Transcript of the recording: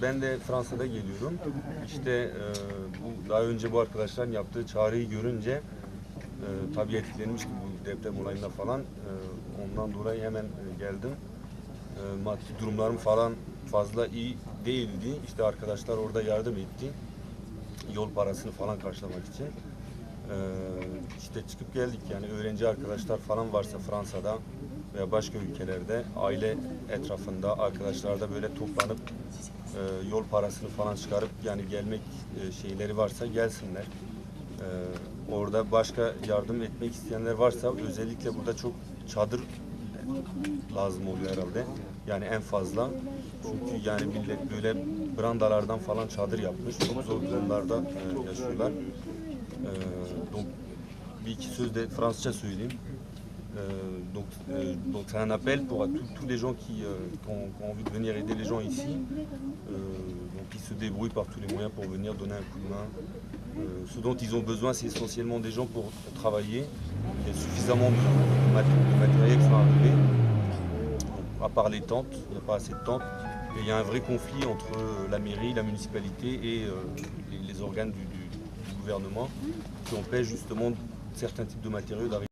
Ben de Fransa'da geliyorum. İşte daha önce bu arkadaşların yaptığı çağrıyı görünce tabii etkilenmiştim bu deprem olayında falan. Ondan dolayı hemen geldim. Maddi durumlarım falan fazla iyi değildi. İşte arkadaşlar orada yardım etti. Yol parasını falan karşılamak için. İşte çıkıp geldik yani öğrenci arkadaşlar falan varsa Fransa'da veya başka ülkelerde aile etrafında arkadaşlar da böyle toplanıp yol parasını falan çıkarıp yani gelmek şeyleri varsa gelsinler. Orada başka yardım etmek isteyenler varsa özellikle burada çok çadır lazım oluyor herhalde. Yani en fazla. Çünkü yani millet böyle brandalardan falan çadır yapmış. Çok zor durumlarda yaşıyorlar. Donc bir iki söz de Fransızca söyleyeyim. Donc c'est un appel pour tous les gens qui ont envie de venir aider les gens ici. Donc ils se débrouillent par tous les moyens pour venir donner un coup de main. Ce dont ils ont besoin, c'est essentiellement des gens pour travailler. Il y a suffisamment de matériel qui sont arrivés. À part les tentes, il n'y a pas assez de tentes. Et il y a un vrai conflit entre la mairie, la municipalité et les organes du gouvernement qui empêchent justement certains types de matériaux d'arriver.